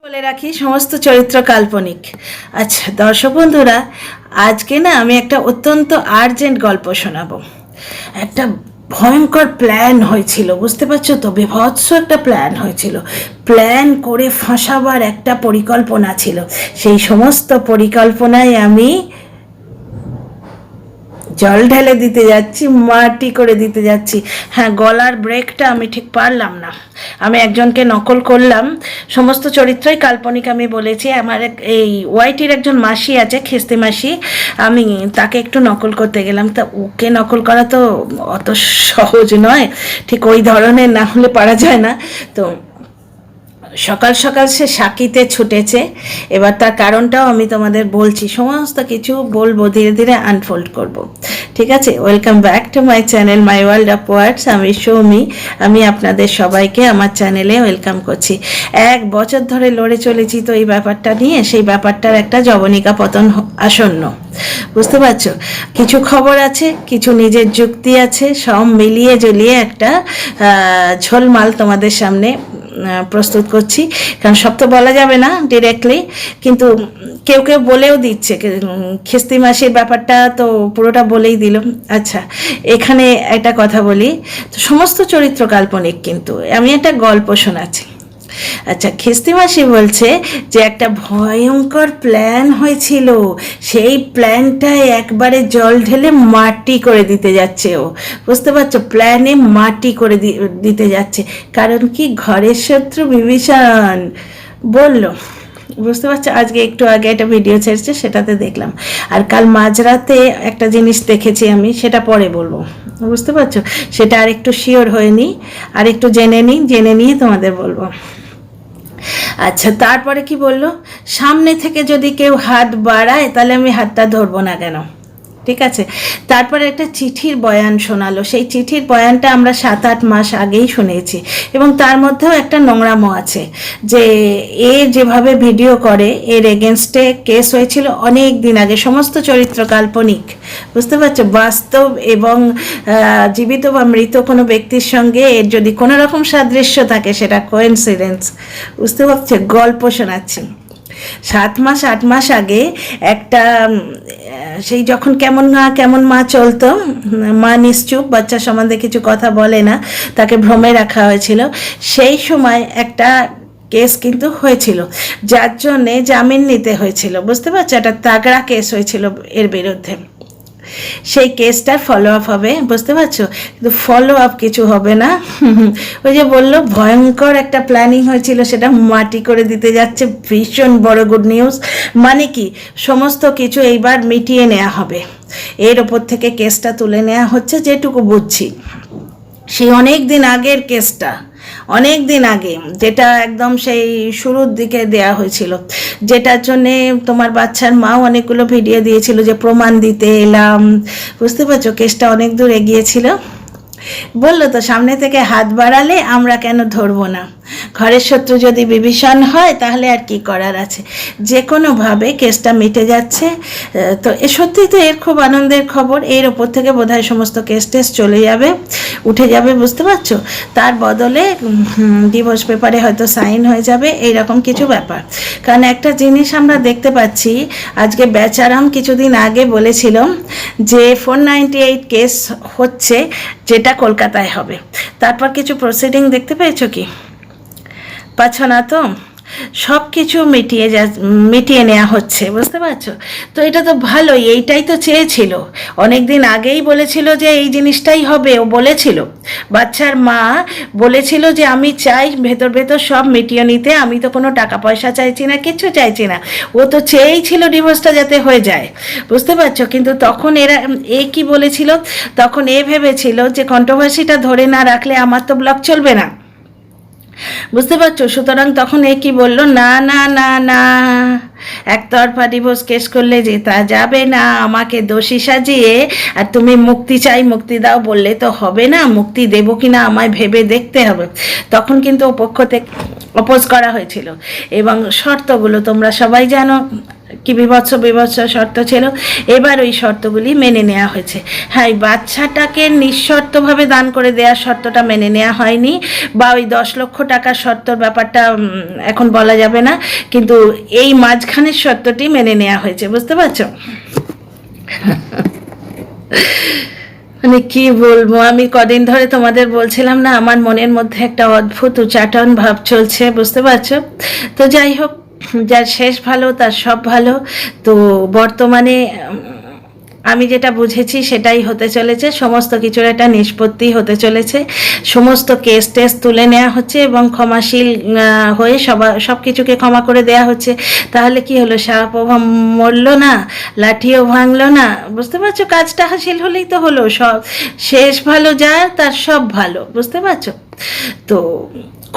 বলে রাখি সমস্ত চরিত্র কাল্পনিক। আচ্ছা দর্শক বন্ধুরা, আজকে না আমি একটা অত্যন্ত আর্জেন্ট গল্প শোনাবো। একটা ভয়ঙ্কর প্ল্যান হয়েছিল, বুঝতে পারছো তো, বিভৎস একটা প্ল্যান হয়েছিল। প্ল্যান করে ফাঁসাবার একটা পরিকল্পনা ছিল। সেই সমস্ত পরিকল্পনায় আমি জল ঢেলে দিতে যাচ্ছি, মাটি করে দিতে যাচ্ছি। হ্যাঁ, গলার ব্রেকটা আমি ঠিক পারলাম না। আমি একজনকে নকল করলাম, সমস্ত চরিত্রই কাল্পনিক আমি বলেছি। আমার এই ওয়াইটির একজন মাসি আছে, খিস্তি মাসি, আমি তাকে একটু নকল করতে গেলাম। তা ওকে নকল করা তো অত সহজ নয়, ঠিক ওই ধরনের না হলে পারা যায় না। তো সকাল সকাল সে সাকিতে ছুটেছে। এবার তার কারণটাও আমি তোমাদের বলছি, সমস্ত কিছু বলবো, ধীরে ধীরে আনফোল্ড করব। ঠিক আছে, welcome back to my channel my world of words. আমি সৌমি, আমি আপনাদের সবাইকে আমার চ্যানেলে ওয়েলকাম করছি। 1 বছর ধরে লড়ে চলেছি তো এই ব্যাপারটা নিয়ে, সেই ব্যাপারটার একটা জবনিকা পতন আসন্ন, বুঝতে পারছো। কিছু খবর আছে, কিছু নিজের যুক্তি আছে, সব মিলিয়ে জ্বলিয়ে একটা ঝোলমাল তোমাদের সামনে প্রস্তুত করছি। কারণ সব তো বলা যাবে না ডিরেক্টলি, কিন্তু কেউ কেউ বলেও দিচ্ছে। খিস্তি মাসির ব্যাপারটা তো পুরোটা বলেই দিল। আচ্ছা, এখানে একটা কথা বলি, তো সমস্ত চরিত্র কাল্পনিক, কিন্তু আমি একটা গল্প শোনাচ্ছি। আচ্ছা, খিস্তি মাসি বলছে যে একটা ভয়ঙ্কর প্ল্যান হয়েছিল, সেই প্ল্যানটায় একবারে জল ঢেলে মাটি করে দিতে যাচ্ছে ও, বুঝতে পারছো। প্ল্যানে মাটি করে দিতে যাচ্ছে। কারণ কি, ঘরের শত্রু বিভীষণ বলল, বুঝতে পারছো। আজকে একটু আগে একটা ভিডিও ছেড়েছে, সেটাতে দেখলাম। আর কাল মাঝরাতে একটা জিনিস দেখেছি আমি, সেটা পরে বলবো, বুঝতে পারছো। সেটা আর একটু শিওর হয়নি, আর একটু জেনে নিয়ে তোমাদের বলবো। আচ্ছা, তারপরে কি বললো, সামনে থেকে যদি কেউ হাত বাড়ায় তাহলে আমি হাতটা ধরবো না কেন, ঠিক আছে। তারপরে একটা চিঠির বয়ান শোনালো। সেই চিঠির বয়ানটা আমরা 7-8 মাস আগেই শুনেছি, এবং তার মধ্যেও একটা নোংরামো আছে, যে এ যেভাবে ভিডিও করে, এর এগেনস্টে কেস হয়েছিল অনেক দিন আগে। সমস্ত চরিত্র কাল্পনিক, বুঝতে পারছো। বাস্তব এবং জীবিত বা মৃত কোনো ব্যক্তির সঙ্গে এর যদি কোনো রকম সাদৃশ্য থাকে, সেটা কোইন্সিডেন্স, বুঝতে পারছো। গল্প শোনাচ্ছি। 7-8 মাস আগে একটা, সেই যখন কেমন মা চলতো, মা নিশ্চুপ, বাচ্চা সম্বন্ধে কিছু কথা বলে না, তাকে ভ্রমে রাখা হয়েছিল। সেই সময় একটা কেস কিন্তু হয়েছিল, যার জন্যে জামিন নিতে হয়েছিল, বুঝতে পারছো। একটা তাগড়া কেস হয়েছিল এর বিরুদ্ধে। সেই কেসটার ফলো আপ হবে, বুঝতে পারছো। কিন্তু ফলো আপ কিছু হবে না। ওই যে বললো, ভয়ঙ্কর একটা প্ল্যানিং হয়েছিল, সেটা মাটি করে দিতে যাচ্ছে। ভীষণ বড় গুড নিউজ। মানে কি, সমস্ত কিছু এইবার মিটিয়ে নেওয়া হবে। এর ওপর থেকে কেসটা তুলে নেওয়া হচ্ছে, যেটুকু বুঝছি। সেই অনেক দিন আগের কেসটা, অনেক দিন আগে, যেটা একদম সেই শুরুর দিকে দেয়া হয়েছিল, যেটার জন্যে তোমার বাচ্চার মাও অনেকগুলো ভিডিও দিয়েছিল যে প্রমাণ দিতে এলাম, বুঝতে পারছো। কেসটা অনেক দূর এগিয়েছিল। বললো তো, সামনে থেকে হাত বাড়ালে আমরা কেন ধরবো না। ঘরের শত্রু যদি বিভীষণ হয়, তাহলে আর কি করার আছে। যে কোনোভাবে কেসটা মিটে যাচ্ছে। তো সত্যিই তো এর খুব আনন্দের খবর। এর ওপর থেকে বোধহয় সমস্ত কেস চলে যাবে, উঠে যাবে, বুঝতে পারছো। তার বদলে ডিভোর্স পেপারে হয়তো সাইন হয়ে যাবে, এইরকম কিছু ব্যাপার। কারণ একটা জিনিস আমরা দেখতে পাচ্ছি, আজকে বেচারাম কিছুদিন আগে বলেছিল যে 498 কেস হচ্ছে, যেটা কলকাতায় হবে। তারপর কিছু প্রসিডিং দেখতে পেয়েছো কি? পাচ্ছ না তো। সব কিছু মিটিয়ে নেওয়া হচ্ছে, বুঝতে পারছো। তো এটা তো ভালোই, এইটাই তো চেয়েছিল। অনেক দিন আগেই বলেছিল যে এই জিনিসটাই হবে। ও বলেছিল, বাচ্চার মা বলেছিল যে আমি চাই ভেতর ভেতর সব মিটিয়ে নিতে, আমি তো কোনো টাকা পয়সা চাইছি না, কিচ্ছু চাইছি না। ও তো চেয়েই ছিল ডিভোর্সটা যাতে হয়ে যায়, বুঝতে পারছো। কিন্তু তখন কি বলেছিল, তখন ভেবেছিল যে কন্ট্রোভার্সিটা ধরে না রাখলে আমার তো ব্লগ চলবে না, বুঝতে পারছো। সুতরাং তখন কি বললো, না না না না, একতরফা ডিভোর্স কেস করলে জেতা যাবে না। আমাকে দোষী সাজিয়ে আর তুমি মুক্তি চাই, মুক্তি দাও বললে তো হবে না। মুক্তি দেবো কিনা আমায় ভেবে দেখতে হবে। তখন কিন্তু পক্ষ থেকে অপোজ করা হয়েছিল, এবং শর্তগুলো তোমরা সবাই জানো। কি বিভৎস বিভৎস শর্ত ছিল, এবার ওই শর্তগুলি মেনে নেওয়া হয়েছে। হ্যাঁ, এই বাচ্চাটাকে নিঃশর্তভাবে দান করে দেওয়ার শর্তটা মেনে নেওয়া হয়নি, বা ওই 10 লক্ষ টাকার শর্তর ব্যাপারটা এখন বলা যাবে না, কিন্তু এই মাঝখানের শর্তটি মেনে নেওয়া হয়েছে, বুঝতে পারছো? মানে কি বলবো, আমি কদিন ধরে তোমাদের বলছিলাম না আমার মনের মধ্যে একটা অদ্ভুত উচাটন ভাব চলছে, বুঝতে পারছো? তো যাই হোক, যার শেষ ভালো তার সব ভালো। তো বর্তমানে আমি যেটা বুঝেছি সেটাই হতে চলেছে, সমস্ত কিছুর একটা নিষ্পত্তি হতে চলেছে, সমস্ত কেস টেস তুলে নেওয়া হচ্ছে এবং ক্ষমাশীল হয়ে সব কিছুকে ক্ষমা করে দেয়া হচ্ছে। তাহলে কি হলো, সাপও মরলো না, লাঠিও ভাঙলো না, বুঝতে পারছো? কাজটা হাসিল হলেই তো হলো, সব শেষ ভালো যার তার সব ভালো, বুঝতে পারছো? তো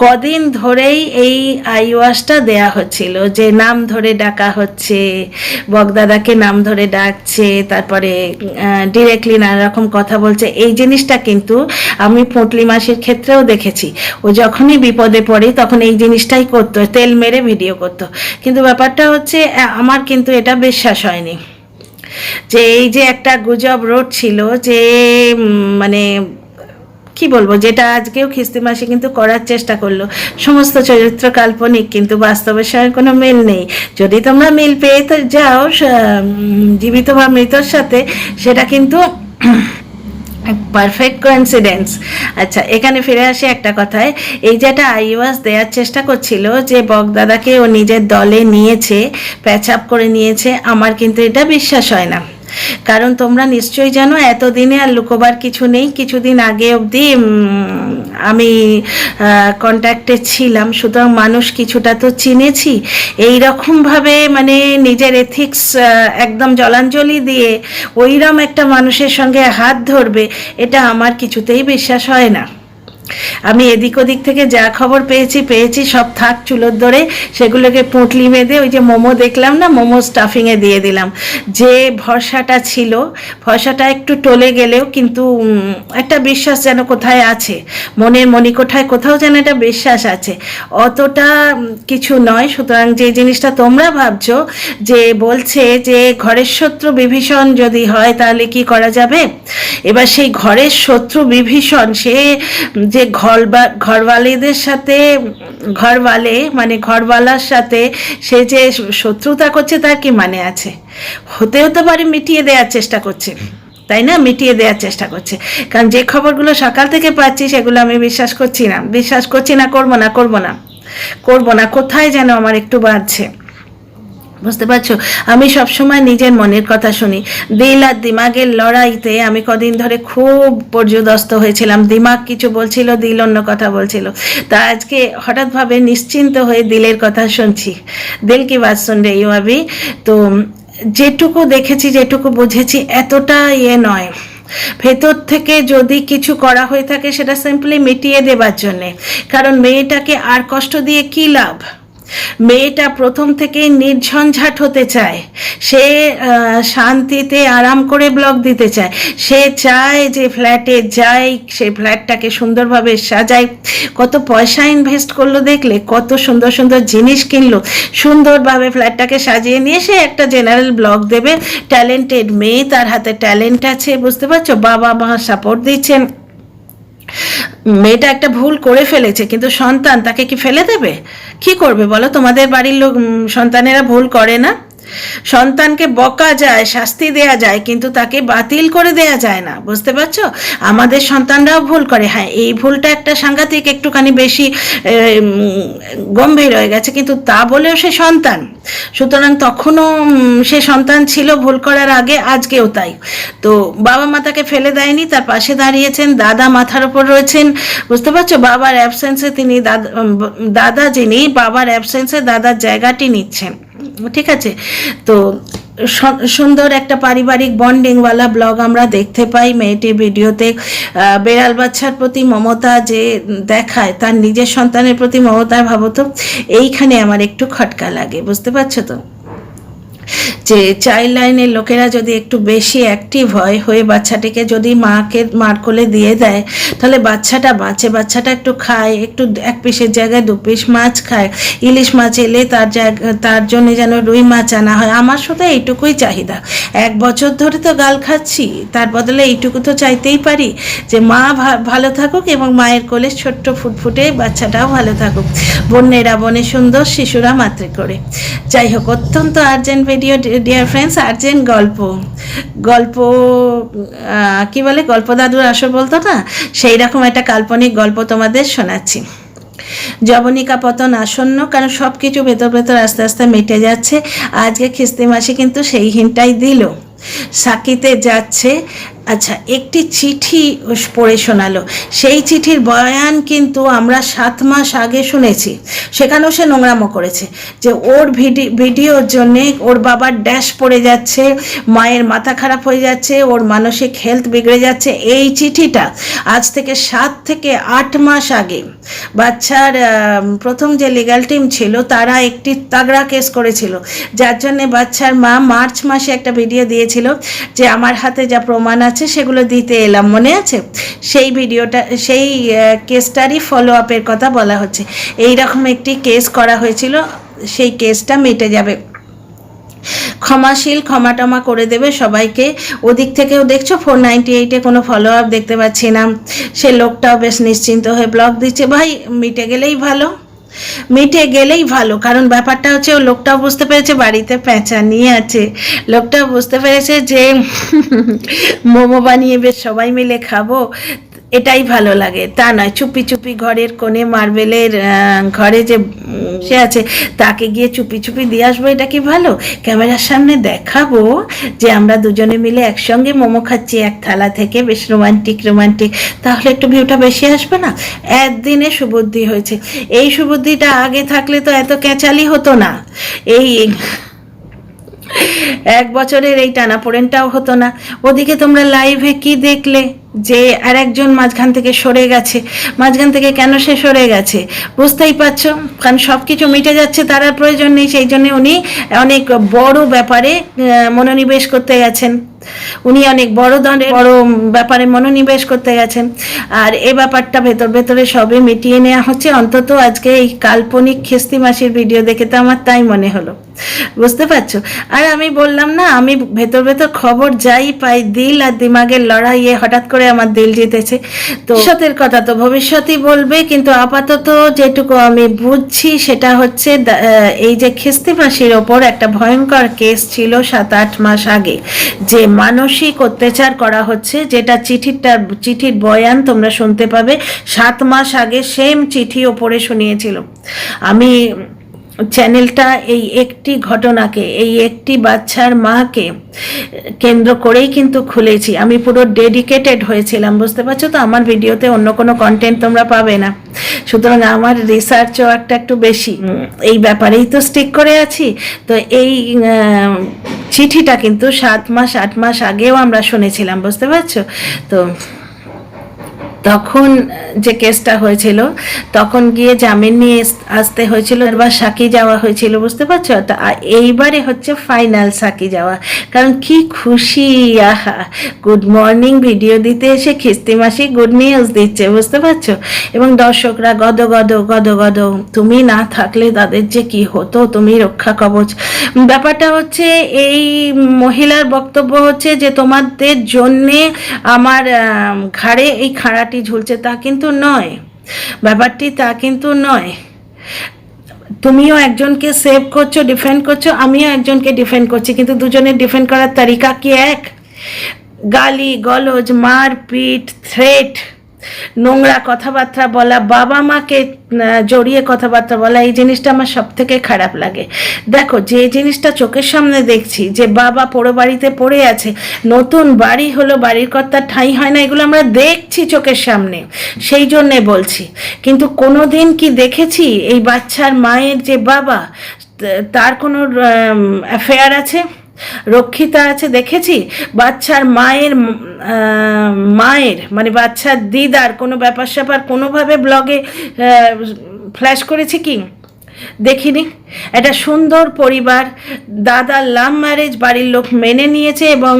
কদিন ধরেই এই আইওয়াসটা দেয়া হচ্ছিল, যে নাম ধরে ডাকা হচ্ছে, বগদাদাকে নাম ধরে ডাকছে, তারপরে ডিরেক্টলি নানা রকম কথা বলছে। এই জিনিসটা কিন্তু আমি পুঁটলি মাসির ক্ষেত্রেও দেখেছি, ও যখনই বিপদে পড়ে তখন এই জিনিসটাই করতো, তেল মেরে ভিডিও করতো। কিন্তু ব্যাপারটা হচ্ছে আমার কিন্তু এটা বিশ্বাস হয়নি, যে এই যে একটা গুজব রোড ছিল, যে মানে কি বলবো, যেটা আজকেও খিস্তি মাসি কিন্তু করার চেষ্টা করলো, সমস্ত চরিত্র কাল্পনিক, কিন্তু বাস্তবের সঙ্গে কোনো মিল নেই। যদি তোমরা মিল পেয়ে তো যাও জীবিত বা মৃতর সাথে, সেটা কিন্তু পারফেক্ট কোইন্সিডেন্স। আচ্ছা, এখানে ফিরে আসি একটা কথায়, এই যে একটা আইওয়াস দেওয়ার চেষ্টা করছিল যে বগদাদাকে ও নিজের দলে নিয়েছে, প্যাচ আপ করে নিয়েছে, আমার কিন্তু এটা বিশ্বাস হয় না। কারণ তোমরা নিশ্চয়ই জানো এতদিনে আর লুকোবার কিছু নেই, কিছুদিন আগে অবধি আমি কন্ট্যাক্টে ছিলাম, সুতরাং মানুষ কিছুটা তো চিনেছি। এই রকমভাবে মানে নিজের এথিক্স একদম জলাঞ্জলি দিয়ে ওইরকম একটা মানুষের সঙ্গে হাত ধরবে, এটা আমার কিছুতেই বিশ্বাস হয় না। আমি এদিক ওদিক থেকে যা খবর পেয়েছি সব থাক চুলোর ধরে, সেগুলোকে পুঁটলি বেঁধে ওই যে মোমো দেখলাম না, মোমো স্টাফিংয়ে দিয়ে দিলাম। যে ভরসাটা ছিল, ভরসাটা একটু টলে গেলেও কিন্তু একটা বিশ্বাস যেন কোথায় আছে, মনের মণিকোঠায় কোথাও যেন একটা বিশ্বাস আছে, অতটা কিছু নয়। সুতরাং যে জিনিসটা তোমরা ভাবছো যে বলছে যে ঘরের শত্রু বিভীষণ যদি হয় তাহলে কি করা যাবে, এবার সেই ঘরের শত্রু বিভীষণ সে যে ঘরওয়ালেদের সাথে, ঘরওয়ালার সাথে সে যে শত্রুতা করছে তার কি মানে আছে? হতে পারে মিটিয়ে দেওয়ার চেষ্টা করছে, তাই না? মিটিয়ে দেওয়ার চেষ্টা করছে। কারণ যে খবরগুলো সকাল থেকে পাচ্ছি সেগুলো আমি বিশ্বাস করছি না, করবো না, কোথায় যেন আমার একটু বাজছে, বুঝতে পারছো? আমি সবসময় নিজের মনের কথা শুনি। দিল আর দিমাগের লড়াইতে আমি কদিন ধরে খুব পর্যদস্ত হয়েছিলাম, দিমাগ কিছু বলছিল, দিল অন্য কথা বলছিল। তা আজকে হঠাৎভাবে নিশ্চিন্ত হয়ে দিলের কথা শুনছি। দিল কি বাত শুন রে ইউ আবি। তো যেটুকু দেখেছি, যেটুকু বুঝেছি, এতটা নয়। ভেতর থেকে যদি কিছু করা হয়ে থাকে সেটা সিম্পলি মিটিয়ে দেবার জন্যে, কারণ মেয়েটাকে আর কষ্ট দিয়ে কী লাভ? মেয়েটা প্রথম থেকেই নির্ঝঞ্ঝাট হতে চায়, সে শান্তিতে আরাম করে ব্লগ দিতে চায়, সে চায় যে ফ্ল্যাটে যাই, সে ফ্ল্যাটটাকে সুন্দরভাবে সাজাই, কত পয়সা ইনভেস্ট করলো দেখলে, কত সুন্দর সুন্দর জিনিস কিনলো, সুন্দরভাবে ফ্ল্যাটটাকে সাজিয়ে নিয়ে সে একটা জেনারেল ব্লগ দেবে। ট্যালেন্টেড মেয়ে, তার হাতে ট্যালেন্ট আছে, বুঝতে পারছো? বাবা মা সাপোর্ট দিচ্ছেন। মেয়েটা একটা ভুল করে ফেলেছে, কিন্তু সন্তান তাকে কি ফেলে দেবে? কি করবে বলো? তোমাদের বাড়ির লোক সন্তানেরা ভুল করে না? সন্তানকে বকা যায়, শাস্তি দেয়া যায়, কিন্তু তাকে বাতিল করে দেয়া যায় না, বুঝতে পারছো? আমাদের সন্তানরাও ভুল করে, হ্যাঁ এই ভুলটা একটা সাংঘাতিক একটুখানি বেশি গম্ভীর হয়ে গেছে, কিন্তু তা বলেও সে সন্তান, সুতরাং তখনও সে সন্তান ছিল ভুল করার আগে, আজকেও তাই। তো বাবা মা তাকে ফেলে দেয়নি, তার পাশে দাঁড়িয়েছেন, দাদা মাথার ওপর রয়েছেন, বুঝতে পারছো? বাবার অ্যাবসেন্সে তিনি দাদা যিনি বাবার অ্যাবসেন্সে দাদার জায়গাটি নিচ্ছেন, ঠিক আছে? তো সুন্দর একটা পারিবারিক বন্ডিংওয়ালা ব্লগ আমরা দেখতে পাই মেয়েটির ভিডিওতে। বেড়াল বাচ্চার প্রতি মমতা যে দেখায়, তার নিজের সন্তানের প্রতি মমতা, ভাবো তো, এইখানে আমার একটু খটকা লাগে, বুঝতে পারছো তো? যে চাইল্ড লাইনের লোকেরা যদি একটু বেশি অ্যাক্টিভ হয়ে বাচ্চাটিকে যদি মার কোলে দিয়ে দেয়, তাহলে বাচ্চাটা বাঁচে, বাচ্চাটা একটু খায়, একটু এক পিসের জায়গায় 2 পিস মাছ খায়, ইলিশ মাছ এলে তার জন্য যেন রুই মাছ আনা হয়। আমার শুধু এইটুকুই চাহিদা। 1 বছর ধরে তো গাল খাচ্ছি, তার বদলে এইটুকু তো চাইতেই পারি যে মা ভালো থাকুক এবং মায়ের কোলে ছোট্ট ফুটফুটে বাচ্চাটাও ভালো থাকুক, বন্যেরা বনে সুন্দর, শিশুরা মাতৃ করে। যাই হোক, অত্যন্ত urgent video dear friends, urgent গল্প কি বলে, গল্প দাদুর আসর বলতো না, সেই রকম একটা কাল্পনিক গল্প তোমাদের শোনাচ্ছি। যবনিকা পতন আসন্ন, কারণ সব কিছু ভেতর আস্তে আস্তে মিটে যাচ্ছে। আজকে খিস্তি মাসি কিন্তু সেই হিন্টটাই দিল। সাকিতে যাচ্ছে, আচ্ছা একটি চিঠি পড়ে শোনালো। সেই চিঠির বয়ান কিন্তু আমরা 7 মাস আগে শুনেছি, সেখানেও সে নোংরামো করেছে যে ওর ভিডিওর জন্যে ওর বাবার ড্যাশ পড়ে যাচ্ছে, মায়ের মাথা খারাপ হয়ে যাচ্ছে, ওর মানসিক হেলথ বিগড়ে যাচ্ছে। এই চিঠিটা আজ থেকে 7 থেকে 8 মাস আগে বাচ্চার প্রথম যে লিগ্যাল টিম ছিল তারা একটি তাগড়া কেস করেছিল, যার জন্যে বাচ্চার মা মার্চ মাসে একটা ভিডিও দিয়েছিল যে আমার হাতে যা প্রমাণ আছে সেগুলো দিতে এলাম, মনে আছে? সেই ভিডিওটা, সেই কেসটারই ফলো আপের কথা বলা হচ্ছে। এই রকম একটি কেস করা হয়েছিল, সেই কেসটা মিটে যাবে, ক্ষমাশীল, ক্ষমা করে দেবে সবাইকে। ওদিক থেকেও দেখছো 498-এ কোনো ফলো আপ দেখতে পাচ্ছি না, সে লোকটাও বেশ নিশ্চিন্ত হয়ে ব্লগ দিচ্ছে। ভাই মিটে গেলেই ভালো, কারণ ব্যাপারটা হচ্ছে ও লোকটাও বুঝতে পেরেছে বাড়িতে প্যাঁচানি আছে, লোকটাও বুঝতে পেরেছে যে মোমো বানিয়ে বেশ সবাই মিলে খাবো, এটাই ভালো লাগে। তা নয় চুপি ঘরের কোণে মার্বেলের ঘরে যে সে আছে তাকে গিয়ে চুপি দিয়ে আসবো, এটা কি ভালো? ক্যামেরার সামনে দেখাবো যে আমরা দুজনে মিলে একসঙ্গে মোমো খাচ্ছি এক থালা থেকে, বেশ রোমান্টিক, তাহলে একটু ভিউটা বেশি আসবে না? একদিনে সুবুদ্ধি হয়েছে। এই সুবুদ্ধিটা আগে থাকলে তো এত ক্যাচালি হতো না, এই 1 বছরের এই টানাপোড়েনটাও হতো না। ওদিকে তোমরা লাইভে কি দেখলে যে আর একজন মাঝখান থেকে সরে গেছে। মাঝখান থেকে কেন সে সরে গেছে বুঝতেই পারছো, কারণ সব কিছু মিটে যাচ্ছে, তার আর প্রয়োজন নেই, সেই জন্য উনি অনেক বড় ব্যাপারে মনোনিবেশ করতে গেছেন, উনি অনেক বড় ব্যাপারে মনোনিবেশ করতে গেছেন। আর এ ব্যাপারটা ভেতরে সবে মিটিয়ে নেওয়া হচ্ছে। অন্তত আজকে এই কাল্পনিক খিস্তি মাসির ভিডিও দেখে তো আমার তাই মনে হলো, বুঝতে পারছো? আর আমি বললাম না, আমি ভেতর খবর যাই পাই, দিল আর দিমাগের লড়াইয়ে হঠাৎ করে আমার দিল জিতেছে। তো ভবিষ্যতের কথা তো ভবিষ্যতই বলবে, কিন্তু আপাতত যেটুকু আমি বুঝছি সেটা হচ্ছে এই যে খিস্তি মাসির ওপর একটা ভয়ঙ্কর কেস ছিল 7-8 মাস আগে, যে মানসিক অত্যাচার করা হচ্ছে, যেটা চিঠির বয়ান তোমরা শুনতে পাবে। 7 মাস আগে সেম চিঠি ওপরে শুনিয়েছিল। আমি চ্যানেলটা এই একটি ঘটনাকে, এই একটি বাচ্চার মাকে কেন্দ্র করেই কিন্তু খুলেছি। আমি পুরো ডেডিকেটেড হয়েছিলাম, বুঝতে পারছো তো? আমার ভিডিওতে অন্য কোনো কন্টেন্ট তোমরা পাবে না, সুতরাং আমার রিসার্চও একটু বেশি, এই ব্যাপারেই তো স্টিক করে আছি। তো এই চিঠিটা কিন্তু 7-8 মাস আগেও আমরা শুনেছিলাম, বুঝতে পারছো তো? তখন যে কেসটা হয়েছিল তখন গিয়ে জামিন নিয়ে আসতে হয়েছিল, এবার সাকি যাওয়া হয়েছিল, বুঝতে পারছো? তা এইবারে হচ্ছে ফাইনাল সাকি যাওয়া, কারণ কি খুশি, আহা গুড মর্নিং ভিডিও দিতে এসে খিস্তি মাসি গুড নিউজ দিচ্ছে, বুঝতে পারছো? এবং দর্শকরা গদ তুমি না থাকলে তাদের যে কি হতো, তুমি রক্ষা কবচ। ব্যাপারটা হচ্ছে এই মহিলার বক্তব্য হচ্ছে যে তোমাদের জন্যে আমার ঘাড়ে এই খাড়াটি ঝুলছে, তা কিন্তু নয় ব্যাপারটি, তা কিন্তু নয়। তুমিও একজনকে সেভ করছো, ডিফেন্ড করছো, আমিও একজনকে ডিফেন্ড করছি, কিন্তু দুজনের ডিফেন্ড করার তারিকা কি এক? গালি গলজ, মারপিট, থ্রেট, নোংরা কথাবার্তা বলা, বাবা মাকে জড়িয়ে কথাবার্তা বলা, এই জিনিসটা আমার সব থেকে খারাপ লাগে। দেখো, যে জিনিসটা চোখের সামনে দেখছি যে বাবা পোড়ো বাড়িতে পড়ে আছে, নতুন বাড়ি হলো, বাড়ির কর্তার ঠাঁই হয় না, এগুলো আমরা দেখছি চোখের সামনে, সেই জন্যে বলছি। কিন্তু কোনো দিন কি দেখেছি এই বাচ্চার মায়ের যে বাবা, তার কোনো অ্যাফেয়ার আছে, রক্ষিতা আছে? দেখেছি বাচ্চার মায়ের মানে বাচ্চার দিদার কোনো ব্যাপার স্যাপার কোনোভাবে ব্লগে ফ্ল্যাশ করেছে কি? দেখিনি। একটা সুন্দর পরিবার, দাদার লাভ ম্যারেজ, বাড়ির লোক মেনে নিয়েছে এবং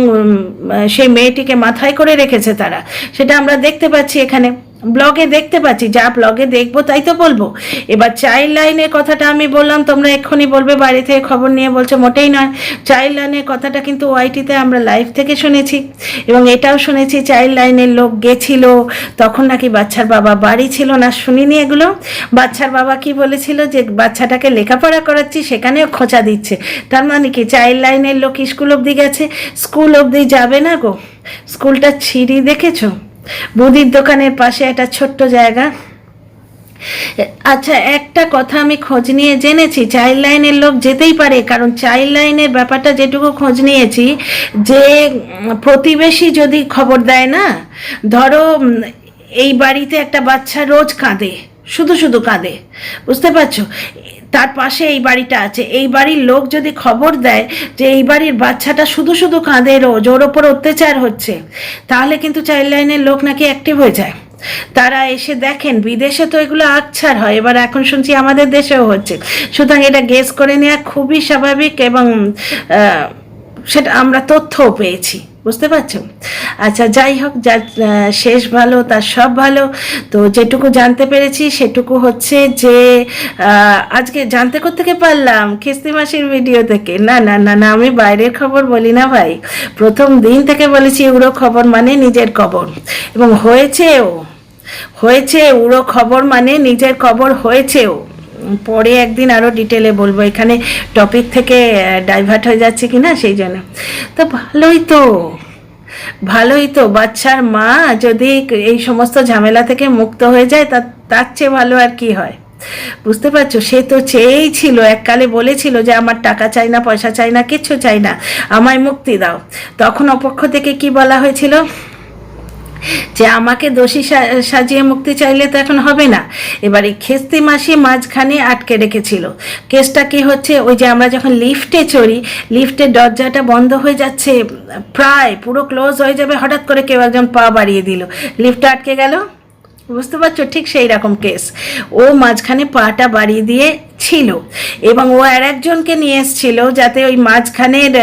সেই মেয়েটিকে মাথায় করে রেখেছে তারা, সেটা আমরা দেখতে পাচ্ছি এখানে ব্লগে দেখতে পাচ্ছি। যা ব্লগে দেখবো তাই তো বলবো। এবার চাইল্ড লাইনের কথাটা আমি বললাম, তোমরা এক্ষুনি বলবে বাড়ি থেকে খবর নিয়ে বলছো, মোটেই নয়। চাইল্ড লাইনের কথাটা কিন্তু ওয়াইটিতে আমরা লাইভ থেকে শুনেছি এবং এটাও শুনেছি চাইল্ড লাইনের লোক গেছিল, তখন নাকি বাচ্চার বাবা বাড়ি ছিল না। শুনিনি এগুলো? বাচ্চার বাবা কি বলেছিল যে বাচ্চাটাকে লেখাপড়া করাচ্ছি, সেখানেও খোঁচা দিচ্ছে। তার মানে কি চাইল্ড লাইনের লোক স্কুল অবধি গেছে? স্কুল অবধি যাবে না গো। স্কুলটা ছিঁড়ি দেখেছো? মুদির দোকানের পাশে একটা ছোট্ট জায়গা। আচ্ছা, একটা কথা আমি খোঁজ নিয়ে জেনেছি, চাইল্ড লাইনের লোক যেতেই পারে, কারণ চাইল্ড লাইনের ব্যাপারটা যেটুকু খোঁজ নিয়েছি, যে প্রতিবেশী যদি খবর দেয় না, ধরো এই বাড়িতে একটা বাচ্চা রোজ কাঁদে, শুধু শুধু কাঁদে, বুঝতে পারছো, তার পাশে এই বাড়িটা আছে, এই বাড়ির লোক যদি খবর দেয় যে এই বাড়ির বাচ্চাটা শুধু শুধু কাঁদে, রোজ ওর ওপর অত্যাচার হচ্ছে, তাহলে কিন্তু চাইল্ড লাইনের লোক নাকি অ্যাক্টিভ হয়ে যায়। তারা এসে দেখেন, বিদেশে তো এগুলো আকছার হয়, এবার এখন শুনছি আমাদের দেশেও হচ্ছে। সুতরাং এটা গেস করে নেওয়া খুবই স্বাভাবিক এবং সেটা আমরা তথ্যও পেয়েছি, বুঝতে পারছো? আচ্ছা, যাই হোক, যার শেষ ভালো তার সব ভালো। তো যেটুকু জানতে পেরেছি সেটুকু হচ্ছে যে আজকে জানতে কোত্থেকে পারলাম, খিস্তি মাসির ভিডিও থেকে। না না না না, আমি বাইরের খবর বলি না ভাই, প্রথম দিন থেকে বলেছি উড়ো খবর মানে নিজের খবর, এবং হয়েছেও, উড়ো খবর মানে নিজের খবর হয়েছেও। পরে একদিন আরও ডিটেলে বলবো, এখানে টপিক থেকে ডাইভার্ট হয়ে যাচ্ছে কি না সেই জন্য। তো ভালোই তো বাচ্চার মা যদি এই সমস্ত ঝামেলা থেকে মুক্ত হয়ে যায়, তার চেয়ে ভালো আর কি হয়, বুঝতে পারছো? সে তো চেয়েই ছিল, এককালে বলেছিল যে আমার টাকা চাই না, পয়সা চাই না, কিচ্ছু চাই না, আমায় মুক্তি দাও। তখন অপক্ষ থেকে কি বলা হয়েছিল যে আমাকে দোষী সাজিয়ে মুক্তি চাইলে তো এখন হবে না। এবারে খিস্তি মাসি মাঝখানে আটকে রেখেছিল। কেসটা কি হচ্ছে, ওই যে আমরা যখন লিফটে চড়ি, লিফটের দরজাটা বন্ধ হয়ে যাচ্ছে, প্রায় পুরো ক্লোজ হয়ে যাবে, হঠাৎ করে কেউ একজন পা বাড়িয়ে দিল, লিফটটা আটকে গেল, বুঝতে পারছো? ঠিক সেই রকম কেস। ও মাঝখানে পাটা বাড়িয়ে দিয়ে ছিল এবং ও আর একজনকে নিয়ে এসেছিল যাতে ওই মাঝখানের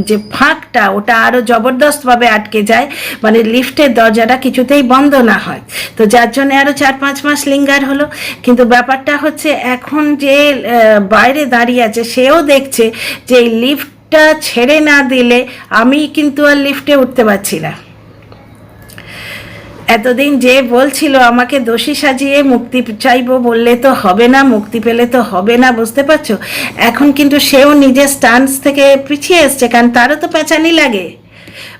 যে ফাঁকটা ওটা আরও জবরদস্তভাবে আটকে যায়, মানে লিফটের দরজাটা কিছুতেই বন্ধ না হয়। তো যার জন্য আরও 4-5 মাস লিঙ্গার হলো। কিন্তু ব্যাপারটা হচ্ছে এখন যে বাইরে দাঁড়িয়ে আছে সেও দেখছে যে এই লিফটটা ছেড়ে না দিলে আমি কিন্তু আর লিফটে উঠতে পারছি না। এতদিন যে বলছিল আমাকে দোষী সাজিয়ে মুক্তি চাইবো বললে তো হবে না, মুক্তি পেলে তো হবে না, বুঝতে পারছো? এখন কিন্তু সেও নিজের স্টান্স থেকে পিছিয়ে এসছে, কারণ তারও তো পেঁচানি লাগে,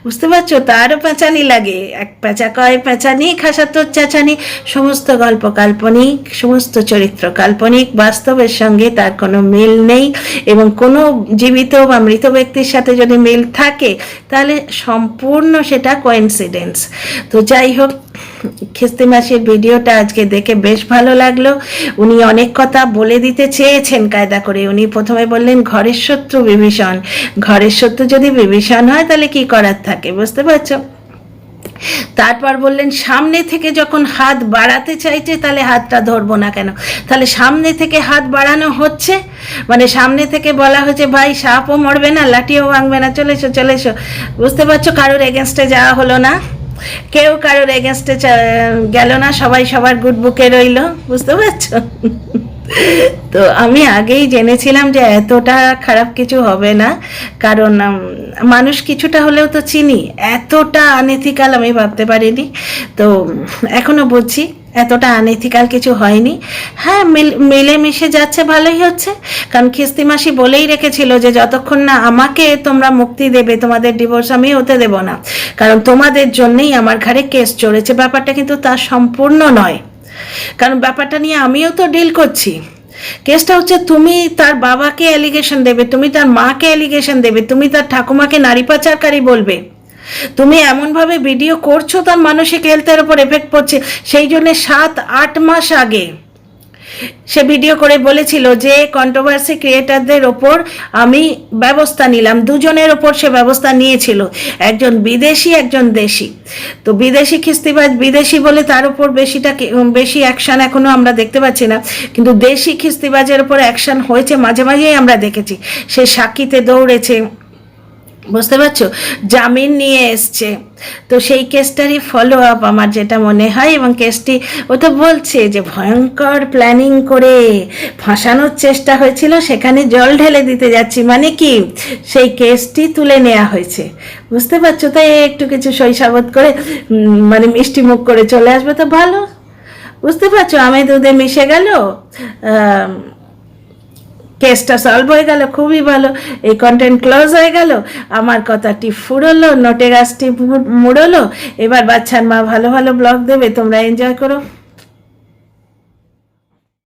বুঝতে পারছো? তারও পেঁচানি লাগে, এক পেঁচা কয় পেঁচানি, খাসাত্তর চেঁচানি, সমস্ত গল্প কাল্পনিক, সমস্ত চরিত্র কাল্পনিক, বাস্তবের সঙ্গে তার কোনো মিল নেই। এবং কোনো জীবিত বা মৃত ব্যক্তির সাথে যদি মিল থাকে তাহলে সম্পূর্ণ সেটা কোইন্সিডেন্স। তো যাই হোক, খিস্তি মাসির ভিডিওটা আজকে দেখে বেশ ভালো লাগলো। উনি অনেক কথা বলে দিতে চেয়েছেন কায়দা করে। উনি প্রথমে বললেন ঘরের শত্রু বিভীষণ, ঘরের শত্রু যদি বিভীষণ হয় তাহলে কি করার থাকে, বুঝতে পারছো? তারপর বললেন সামনে থেকে যখন হাত বাড়াতে চাইছে তাহলে হাতটা ধরবো না কেন? তাহলে সামনে থেকে হাত বাড়ানো হচ্ছে, মানে সামনে থেকে বলা হচ্ছে ভাই সাপও মরবে না, লাঠিও ভাঙবে না, চলে এসো, বুঝতে পারছো? কারোর এগেনস্টে যাওয়া হলো না, কেউ কারোর এগেনস্টে গেল না, সবাই সবার গুড বুকে রইল, বুঝতে পারছো? তো আমি আগেই জেনেছিলাম যে এতটা খারাপ কিছু হবে না, কারণ মানুষ কিছুটা হলেও তো চিনি, এতটা আনএথিক্যাল আমি ভাবতে পারিনি। তো এখনো বুঝছি এতটা আনএথিক্যাল কিছু হয়নি। হ্যাঁ, মিলেমিশে যাচ্ছে, ভালোই হচ্ছে। কারণ খিস্তি মাসি বলেই রেখেছিল যে যতক্ষণ না আমাকে তোমরা মুক্তি দেবে তোমাদের ডিভোর্স আমি হতে দেব না, কারণ তোমাদের জন্যই আমার ঘাড়ে কেস চড়েছে। ব্যাপারটা কিন্তু তার সম্পূর্ণ নয়, কারণ ব্যাপারটা নিয়ে আমিও তো ডিল করছি। কেসটা হচ্ছে তুমি তার বাবাকে অ্যালিগেশন দেবে, তুমি তার মাকে অ্যালিগেশন দেবে, তুমি তার ঠাকুমাকে নারী পাচারকারী বলবে, তুমি এমনভাবে ভিডিও করছো তার মানসিক হেলথের ওপর এফেক্ট পড়ছে। সেই জন্য 7-8 মাস আগে সে ভিডিও করে বলেছিল যে কন্ট্রোভার্সি ক্রিয়েটারদের ওপর আমি ব্যবস্থা নিলাম, দুজনের ওপর সে ব্যবস্থা নিয়েছিল, একজন বিদেশি একজন দেশি। তো বিদেশি খিস্তিবাজ বিদেশি বলে তার উপর বেশি অ্যাকশন এখনো আমরা দেখতে পাচ্ছি না, কিন্তু দেশি খিস্তিবাজের ওপর অ্যাকশন হয়েছে, মাঝে মাঝেই আমরা দেখেছি। সে সাক্ষীতে দৌড়েছে, বুঝতে পারছো, জামিন নিয়ে এসছে। তো সেই কেসটারই ফলো আপ আমার যেটা মনে হয়, এবং কেসটি ও তো বলছে যে ভয়ঙ্কর প্ল্যানিং করে ফাঁসানোর চেষ্টা হয়েছিল, সেখানে জল ঢেলে দিতে যাচ্ছি, মানে কি সেই কেসটি তুলে নেওয়া হয়েছে, বুঝতে পারছো। তাই একটু কিছু শৈশাবত করে মানে মিষ্টি মুখ করে চলে আসবে তো ভালো, বুঝতে পারছো, আমি দুধে মিশে গেল, কেসটা সলভ হয়ে গেল, খুবই ভালো, এই কন্টেন্ট ক্লোজ হয়ে গেল, আমার কথাটি ফুরলো, নোটে গাছটি মুড়লো, এবার বাচ্চার মা ভালো ভালো ব্লগ দেবে, তোমরা এনজয় করো।